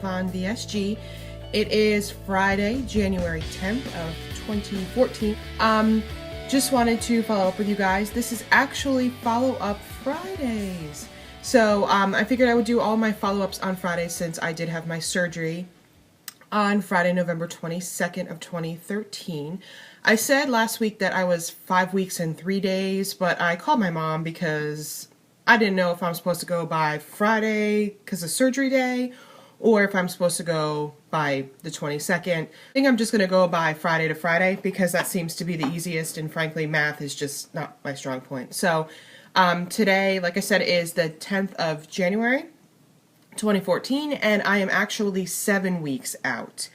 on VSG. It is Friday, January 10th of 2014. Just wanted to follow up with you guys. This is actually follow-up Fridays. So I figured I would do all my follow-ups on Friday since I did have my surgery on Friday, November 22nd of 2013. I said last week that I was 5 weeks and 3 days, but I called my mom because I didn't know if I'm supposed to go by Friday because of surgery day or if I'm supposed to go by the 22nd. I think I'm just going to go by Friday to Friday because that seems to be the easiest, and frankly math is just not my strong point. So today, like I said, is the 10th of January 2014, and I am actually 7 weeks out.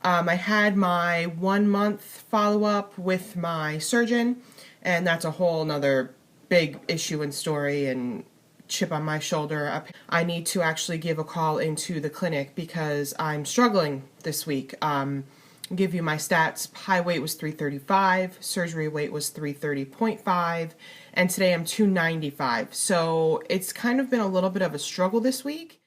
I had my 1 month follow-up with my surgeon, and that's a whole nother big issue and story and chip on my shoulder. I need to actually give a call into the clinic because I'm struggling this week. Give you my stats. High weight was 335, surgery weight was 330.5, and today I'm 295. So it's kind of been a little bit of a struggle this week.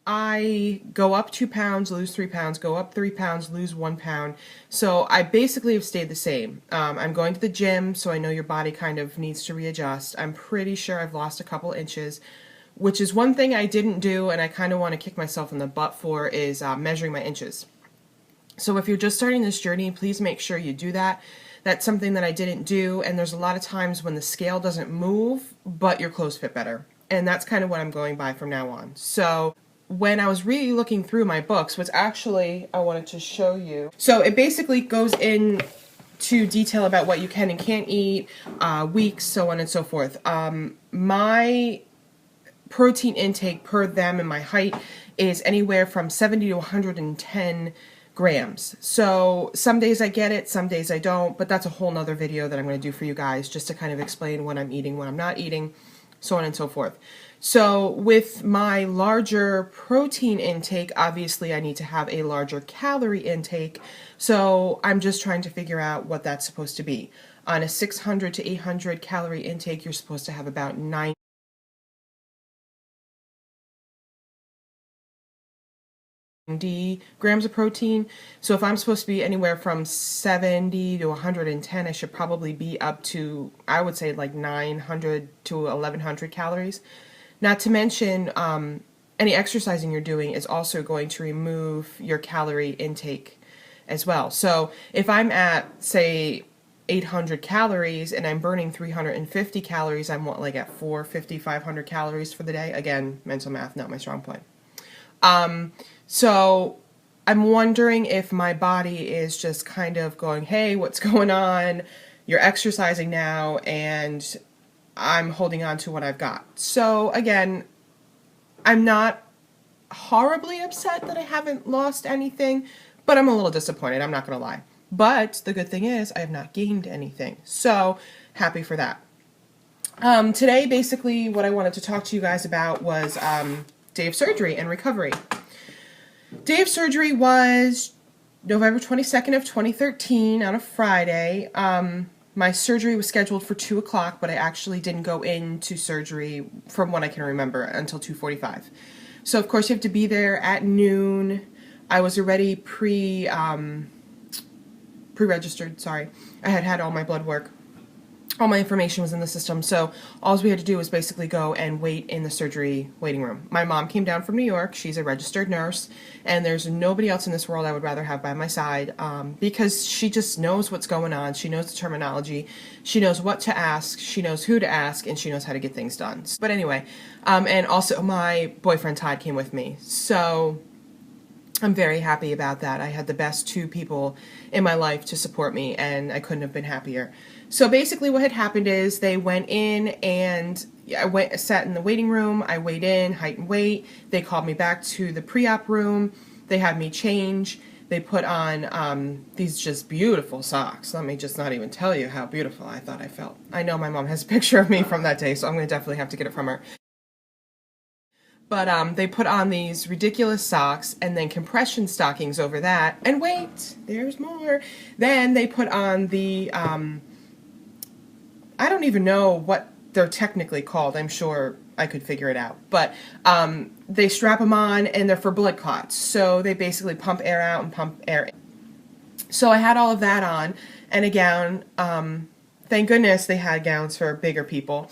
I go up 2 pounds, lose 3 pounds, go up 3 pounds, lose 1 pound. So I basically have stayed the same. I'm going to the gym, so I know your body kind of needs to readjust. I'm pretty sure I've lost a couple inches, which is one thing I didn't do, and I kind of want to kick myself in the butt for, is measuring my inches. So if you're just starting this journey, please make sure you do that. That's something that I didn't do, and there's a lot of times when the scale doesn't move, but your clothes fit better. And that's kind of what I'm going by from now on. So when I was really looking through my books, which actually I wanted to show you. So it basically goes into detail about what you can and can't eat, weeks, so on and so forth. My protein intake per them and my height is anywhere from 70 to 110 grams. So some days I get it, some days I don't, but that's a whole nother video that I'm going to do for you guys just to kind of explain what I'm eating, what I'm not eating, so on and so forth. So with my larger protein intake, obviously I need to have a larger calorie intake. So I'm just trying to figure out what that's supposed to be. On a 600 to 800 calorie intake, you're supposed to have about 90 grams of protein. So if I'm supposed to be anywhere from 70 to 110, I should probably be up to, I would say, like 900 to 1100 calories. Not to mention, any exercising you're doing is also going to remove your calorie intake as well. So if I'm at, say, 800 calories and I'm burning 350 calories, I'm like at 450, 500 calories for the day. Again, mental math, not my strong point. So I'm wondering if my body is just kind of going, hey, what's going on? You're exercising now, and I'm holding on to what I've got. So again, I'm not horribly upset that I haven't lost anything, but I'm a little disappointed, I'm not going to lie. But the good thing is I have not gained anything. So happy for that. Today, basically, what I wanted to talk to you guys about was day of surgery and recovery. Day of surgery was November 22nd of 2013 on a Friday. My surgery was scheduled for 2 o'clock, but I actually didn't go into surgery, from what I can remember, until 2:45. So of course you have to be there at noon. I was already pre-registered, sorry. I had had all my blood work. All my information was in the system, so all we had to do was basically go and wait in the surgery waiting room. My mom came down from New York. She's a registered nurse, and there's nobody else in this world I would rather have by my side because she just knows what's going on. She knows the terminology. She knows what to ask. She knows who to ask, and she knows how to get things done. But anyway, and also my boyfriend Todd came with me, so I'm very happy about that. I had the best 2 people in my life to support me, and I couldn't have been happier. So basically what had happened is they went in, and I sat in the waiting room. I weighed in, height and weight. They called me back to the pre-op room. They had me change. They put on these just beautiful socks. Let me just not even tell you how beautiful I thought I felt. I know my mom has a picture of me from that day, so I'm going to definitely have to get it from her. But they put on these ridiculous socks and then compression stockings over that. And wait, there's more. Then they put on the, I don't even know what they're technically called. I'm sure I could figure it out. But they strap them on, and they're for blood clots. So they basically pump air out and pump air in. So I had all of that on, and a gown. Thank goodness they had gowns for bigger people,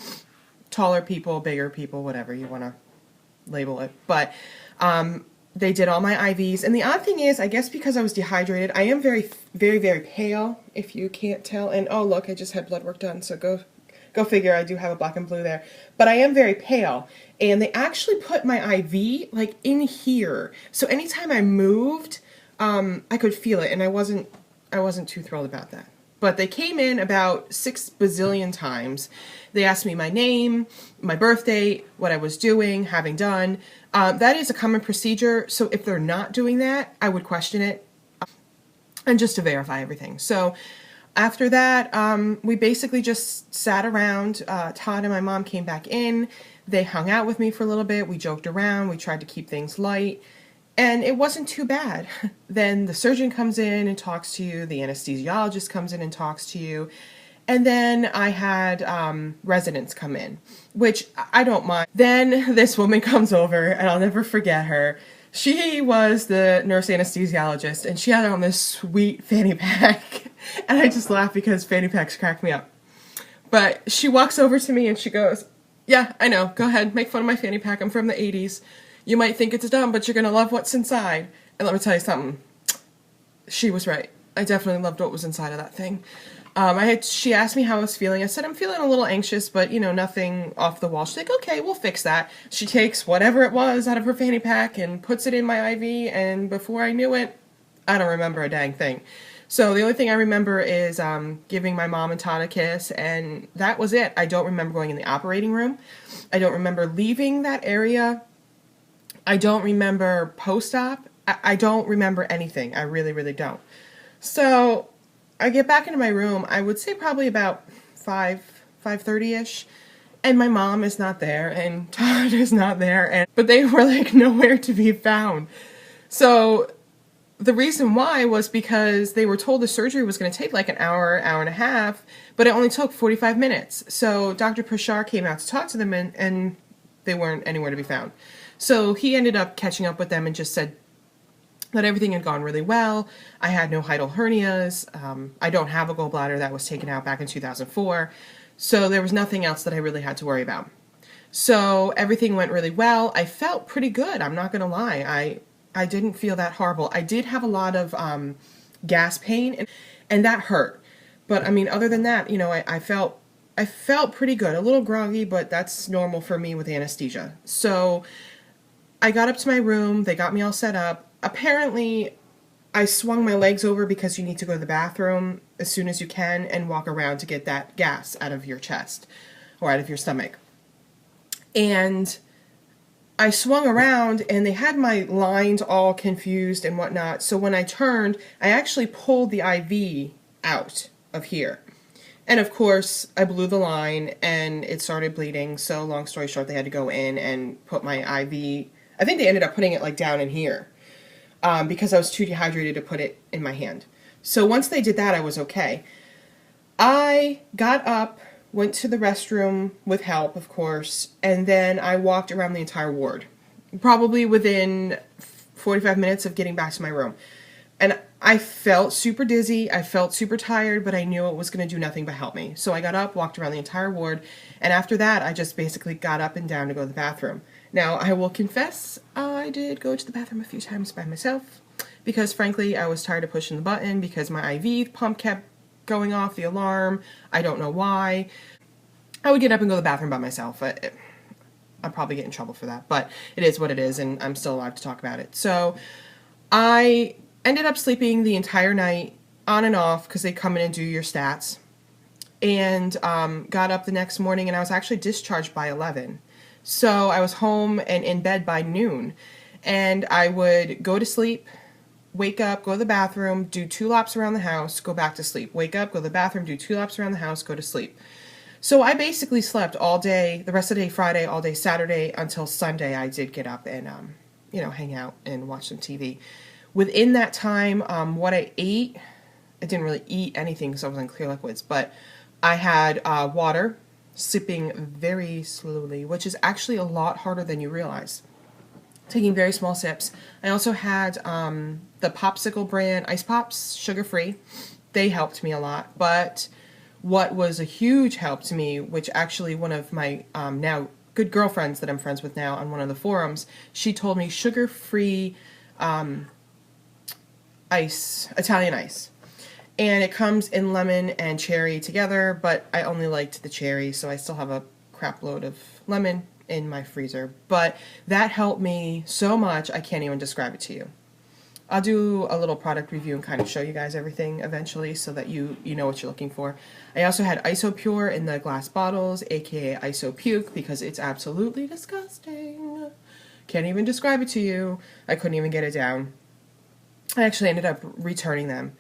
taller people, bigger people, whatever you want to label it. But they did all my IVs. And the odd thing is, I guess because I was dehydrated, I am very, very, very pale, if you can't tell. And oh, look, I just had blood work done, so go figure, I do have a black and blue there. But I am very pale. And they actually put my IV, like, in here. So anytime I moved, I could feel it, and I wasn't too thrilled about that. But they came in about 6 bazillion times. They asked me my name, my birth date, what I was doing, having done. That is a common procedure, so if they're not doing that, I would question it, and just to verify everything. So after that, we basically just sat around. Todd and my mom came back in. They hung out with me for a little bit. We joked around. We tried to keep things light. And it wasn't too bad. Then the surgeon comes in and talks to you. The anesthesiologist comes in and talks to you. And then I had residents come in, which I don't mind. Then this woman comes over, and I'll never forget her. She was the nurse anesthesiologist, and she had on this sweet fanny pack. And I just laugh because fanny packs crack me up. But she walks over to me and she goes, "Yeah, I know. Go ahead, make fun of my fanny pack. I'm from the 80s. You might think it's dumb, but you're going to love what's inside." And let me tell you something. She was right. I definitely loved what was inside of that thing. She asked me how I was feeling. I said, I'm feeling a little anxious, but, nothing off the wall. She's like, okay, we'll fix that. She takes whatever it was out of her fanny pack and puts it in my IV, and before I knew it, I don't remember a dang thing. So the only thing I remember is giving my mom and Todd a kiss, and that was it. I don't remember going in the operating room. I don't remember leaving that area. I don't remember post-op. I don't remember anything. I really, really don't. So I get back into my room, I would say probably about 5:30ish, and my mom is not there, and Todd is not there, but they were like nowhere to be found. So the reason why was because they were told the surgery was going to take like an hour, hour and a half, but it only took 45 minutes. So Dr. Prashar came out to talk to them, and they weren't anywhere to be found. So he ended up catching up with them and just said that everything had gone really well. I had no hiatal hernias. I don't have a gallbladder that was taken out back in 2004. So there was nothing else that I really had to worry about. So everything went really well. I felt pretty good. I'm not going to lie. I didn't feel that horrible. I did have a lot of gas pain, and that hurt. But I mean, other than that, I felt pretty good. A little groggy, but that's normal for me with anesthesia. So I got up to my room. They got me all set up. Apparently, I swung my legs over because you need to go to the bathroom as soon as you can and walk around to get that gas out of your chest or out of your stomach. And I swung around, and they had my lines all confused and whatnot. So when I turned, I actually pulled the IV out of here. And of course, I blew the line, and it started bleeding. So long story short, they had to go in and put my IV. I think they ended up putting it like down in here. Because I was too dehydrated to put it in my hand. So once they did that, I was okay. I got up, went to the restroom with help, of course, and then I walked around the entire ward. Probably within 45 minutes of getting back to my room. And I felt super dizzy, I felt super tired, but I knew it was going to do nothing but help me. So I got up, walked around the entire ward, and after that, I just basically got up and down to go to the bathroom. Now, I will confess, I did go to the bathroom a few times by myself, because frankly, I was tired of pushing the button, because my IV pump kept going off, the alarm, I don't know why. I would get up and go to the bathroom by myself. I'd probably get in trouble for that, but it is what it is, and I'm still alive to talk about it. So, I ended up sleeping the entire night, on and off, because they come in and do your stats, and got up the next morning, and I was actually discharged by 11. So I was home and in bed by noon, and I would go to sleep, wake up, go to the bathroom, do 2 laps around the house, go back to sleep, wake up, go to the bathroom, do 2 laps around the house, go to sleep. So I basically slept all day, the rest of the day Friday, all day Saturday, until Sunday I did get up and, hang out and watch some TV. Within that time, what I ate, I didn't really eat anything because I was on clear liquids, but I had water, sipping very slowly, which is actually a lot harder than you realize. Taking very small sips. I also had the Popsicle brand Ice Pops, sugar-free. They helped me a lot, but what was a huge help to me, which actually one of my now good girlfriends that I'm friends with now on one of the forums, she told me sugar-free ice, Italian ice. And it comes in lemon and cherry together, but I only liked the cherry, so I still have a crap load of lemon in my freezer. But that helped me so much, I can't even describe it to you. I'll do a little product review and kind of show you guys everything eventually so that you know what you're looking for. I also had Isopure in the glass bottles, aka Isopuke, because it's absolutely disgusting. Can't even describe it to you. I couldn't even get it down. I actually ended up returning them.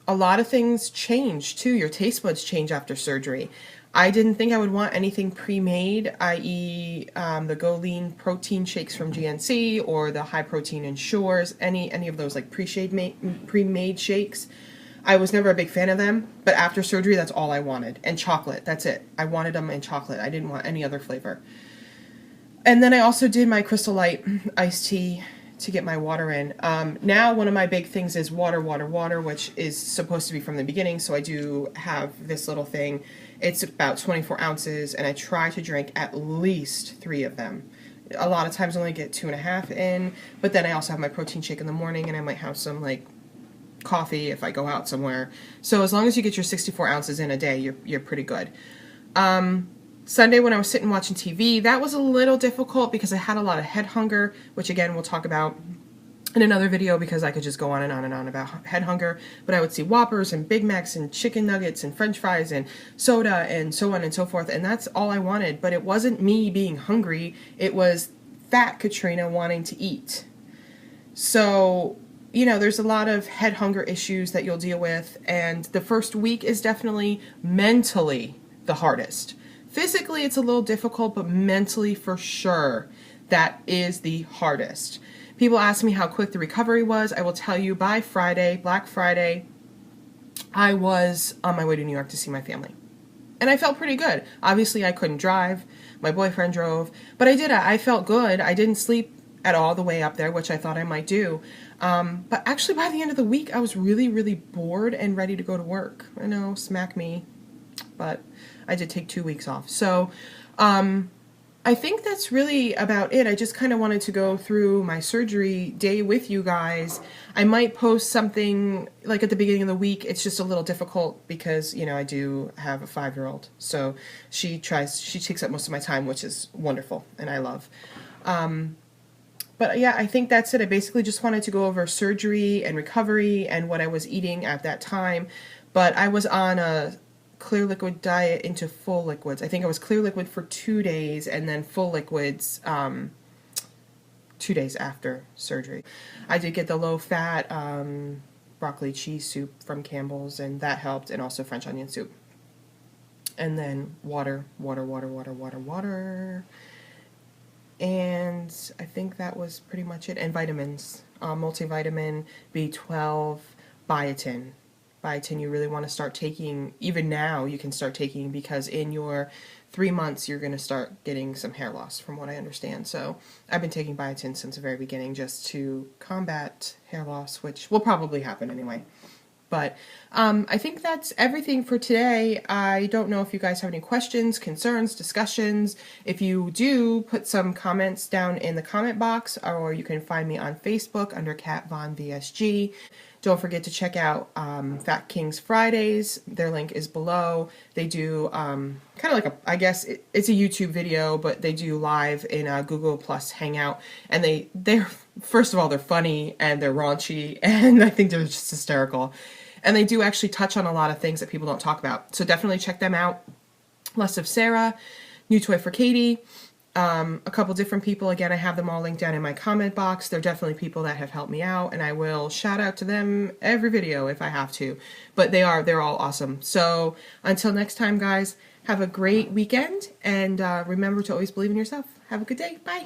A lot of things change too. Your taste buds change after surgery. I didn't think I would want anything pre-made, i.e. The Go Lean protein shakes from GNC or the high protein Ensures, any of those like pre-made shakes. I was never a big fan of them, but after surgery, that's all I wanted. And chocolate, that's it. I wanted them in chocolate. I didn't want any other flavor. And then I also did my Crystal Light iced tea to get my water in. Now one of my big things is water, which is supposed to be from the beginning, so I do have this little thing. It's about 24 ounces, and I try to drink at least 3 of them. A lot of times I only get 2.5 in, but then I also have my protein shake in the morning, and I might have some like coffee if I go out somewhere. So as long as you get your 64 ounces in a day, you're pretty good. Sunday when I was sitting watching TV, that was a little difficult because I had a lot of head hunger, which again we'll talk about in another video because I could just go on and on and on about head hunger. But I would see Whoppers and Big Macs and chicken nuggets and French fries and soda and so on and so forth, and that's all I wanted. But it wasn't me being hungry, it was fat Katrina wanting to eat. So, you know, there's a lot of head hunger issues that you'll deal with, and the first week is definitely mentally the hardest. Physically, it's a little difficult, but mentally, for sure, that is the hardest. People ask me how quick the recovery was. I will tell you, by Friday, Black Friday, I was on my way to New York to see my family. And I felt pretty good. Obviously, I couldn't drive. My boyfriend drove. But I felt good. I didn't sleep at all the way up there, which I thought I might do. But actually, by the end of the week, I was really, really bored and ready to go to work. I know, smack me. But I did take 2 weeks off. So I think that's really about it. I just kind of wanted to go through my surgery day with you guys. I might post something like at the beginning of the week. It's just a little difficult because, you know, I do have a 5-year-old. So she takes up most of my time, which is wonderful and I love. But yeah, I think that's it. I basically just wanted to go over surgery and recovery and what I was eating at that time. But I was on a clear liquid diet into full liquids. I think I was clear liquid for 2 days and then full liquids 2 days after surgery. I did get the low fat broccoli cheese soup from Campbell's, and that helped, and also French onion soup. And then water. And I think that was pretty much it. And vitamins, multivitamin, B12, biotin. Biotin you really want to start taking, even now you can start taking, because in your 3 months you're going to start getting some hair loss from what I understand. So I've been taking biotin since the very beginning just to combat hair loss, which will probably happen anyway. But I think that's everything for today. I don't know if you guys have any questions, concerns, discussions. If you do, put some comments down in the comment box, or you can find me on Facebook under Kat Von VSG. Don't forget to check out Fat Kings Fridays. Their link is below. They do kind of like I guess it's a YouTube video, but they do live in a Google Plus Hangout. And they're first of all, they're funny and they're raunchy, and I think they're just hysterical. And they do actually touch on a lot of things that people don't talk about. So definitely check them out. Less of Sarah, New Toy for Katie, a couple different people. Again, I have them all linked down in my comment box. They're definitely people that have helped me out, and I will shout out to them every video if I have to. But they're all awesome. So until next time, guys, have a great weekend, and remember to always believe in yourself. Have a good day. Bye.